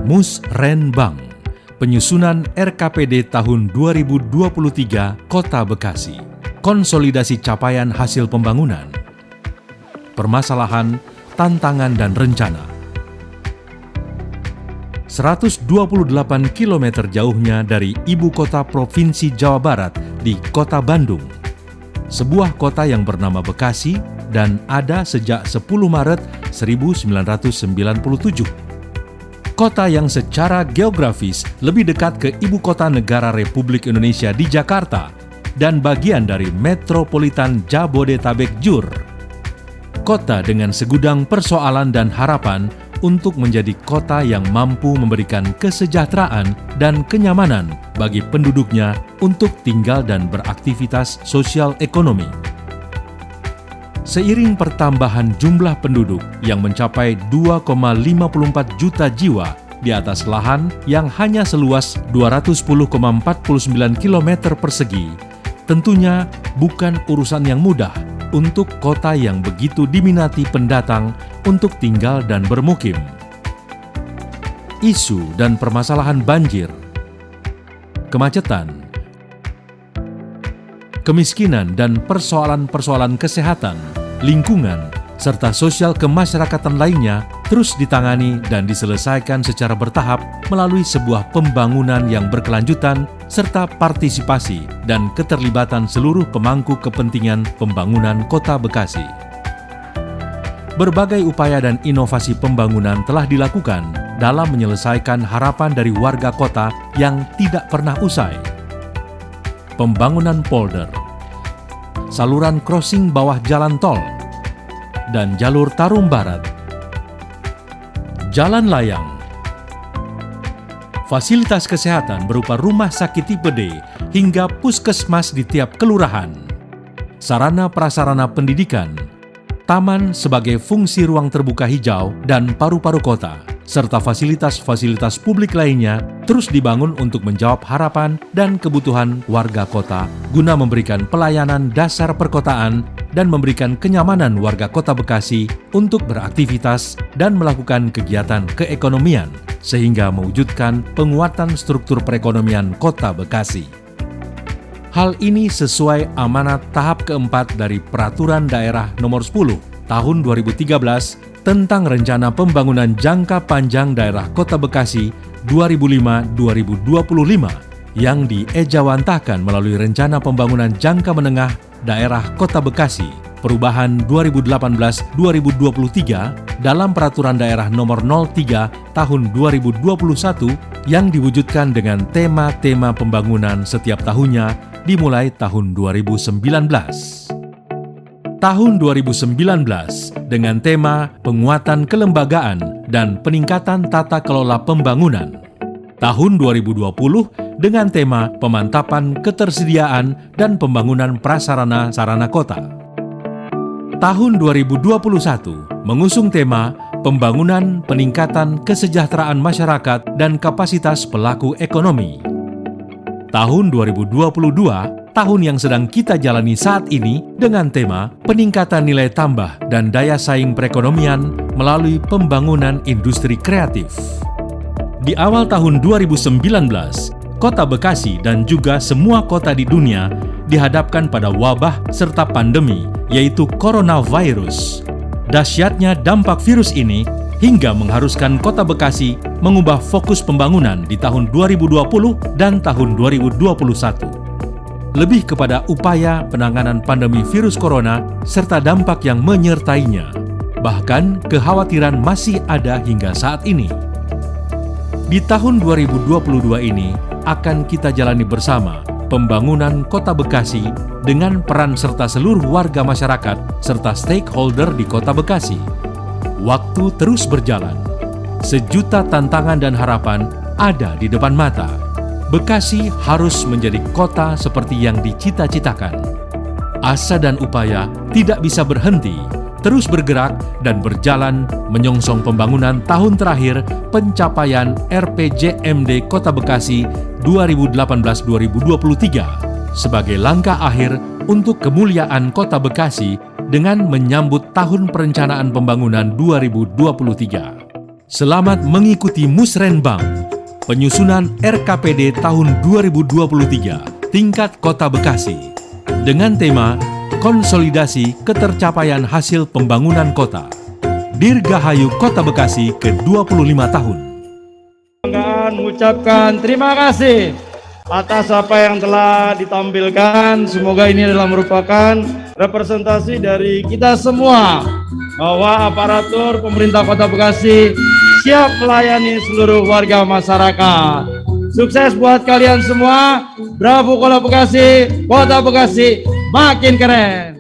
Musrenbang, penyusunan RKPD tahun 2023 Kota Bekasi, konsolidasi capaian hasil pembangunan, permasalahan, tantangan dan rencana. 128 km jauhnya dari ibu kota Provinsi Jawa Barat di Kota Bandung, sebuah kota yang bernama Bekasi dan ada sejak 10 Maret 1997. Kota yang secara geografis lebih dekat ke ibu kota negara Republik Indonesia di Jakarta dan bagian dari metropolitan Jabodetabek Jur. Kota dengan segudang persoalan dan harapan untuk menjadi kota yang mampu memberikan kesejahteraan dan kenyamanan bagi penduduknya untuk tinggal dan beraktivitas sosial ekonomi. Seiring pertambahan jumlah penduduk yang mencapai 2,54 juta jiwa di atas lahan yang hanya seluas 210,49 km persegi, tentunya bukan urusan yang mudah untuk kota yang begitu diminati pendatang untuk tinggal dan bermukim. Isu dan permasalahan banjir, kemacetan, kemiskinan dan persoalan-persoalan kesehatan, lingkungan, serta sosial kemasyarakatan lainnya terus ditangani dan diselesaikan secara bertahap melalui sebuah pembangunan yang berkelanjutan serta partisipasi dan keterlibatan seluruh pemangku kepentingan pembangunan Kota Bekasi. Berbagai upaya dan inovasi pembangunan telah dilakukan dalam menyelesaikan harapan dari warga kota yang tidak pernah usai. Pembangunan polder, saluran crossing bawah jalan tol, dan jalur Tarum Barat, jalan layang, fasilitas kesehatan berupa rumah sakit tipe D hingga puskesmas di tiap kelurahan, sarana prasarana pendidikan, taman sebagai fungsi ruang terbuka hijau dan paru-paru kota, serta fasilitas-fasilitas publik lainnya terus dibangun untuk menjawab harapan dan kebutuhan warga kota guna memberikan pelayanan dasar perkotaan dan memberikan kenyamanan warga Kota Bekasi untuk beraktivitas dan melakukan kegiatan keekonomian sehingga mewujudkan penguatan struktur perekonomian Kota Bekasi. Hal ini sesuai amanat tahap keempat dari Peraturan Daerah Nomor 10 Tahun 2013 tentang Rencana Pembangunan Jangka Panjang Daerah Kota Bekasi 2005-2025 yang diejawantahkan melalui Rencana Pembangunan Jangka Menengah Daerah Kota Bekasi Perubahan 2018-2023 dalam Peraturan Daerah Nomor 03 Tahun 2021 yang diwujudkan dengan tema-tema pembangunan setiap tahunnya dimulai tahun 2019. Tahun 2019 dengan tema penguatan kelembagaan dan peningkatan tata kelola pembangunan. Tahun 2020 dengan tema pemantapan ketersediaan dan pembangunan prasarana sarana kota. Tahun 2021 mengusung tema pembangunan peningkatan kesejahteraan masyarakat dan kapasitas pelaku ekonomi. Tahun 2022 tahun yang sedang kita jalani saat ini dengan tema peningkatan nilai tambah dan daya saing perekonomian melalui pembangunan industri kreatif. Di awal tahun 2019, Kota Bekasi dan juga semua kota di dunia dihadapkan pada wabah serta pandemi, yaitu coronavirus. Dahsyatnya dampak virus ini hingga mengharuskan Kota Bekasi mengubah fokus pembangunan di tahun 2020 dan tahun 2021. Lebih kepada upaya penanganan pandemi virus corona serta dampak yang menyertainya. Bahkan kekhawatiran masih ada hingga saat ini. Di tahun 2022 ini akan kita jalani bersama pembangunan Kota Bekasi dengan peran serta seluruh warga masyarakat serta stakeholder di Kota Bekasi. Waktu terus berjalan. Sejuta tantangan dan harapan ada di depan mata. Bekasi harus menjadi kota seperti yang dicita-citakan. Asa dan upaya tidak bisa berhenti, terus bergerak dan berjalan menyongsong pembangunan tahun terakhir pencapaian RPJMD Kota Bekasi 2018-2023 sebagai langkah akhir untuk kemuliaan Kota Bekasi dengan menyambut Tahun Perencanaan Pembangunan 2023. Selamat mengikuti Musrenbang, penyusunan RKPD tahun 2023 tingkat Kota Bekasi dengan tema Konsolidasi Ketercapaian Hasil Pembangunan Kota. Dirgahayu Kota Bekasi ke-25 tahun. Mengucapkan terima kasih atas apa yang telah ditampilkan. Semoga ini adalah merupakan representasi dari kita semua bahwa aparatur pemerintah Kota Bekasi siap melayani seluruh warga masyarakat. Sukses buat kalian semua. Bravo Kota Bekasi makin keren.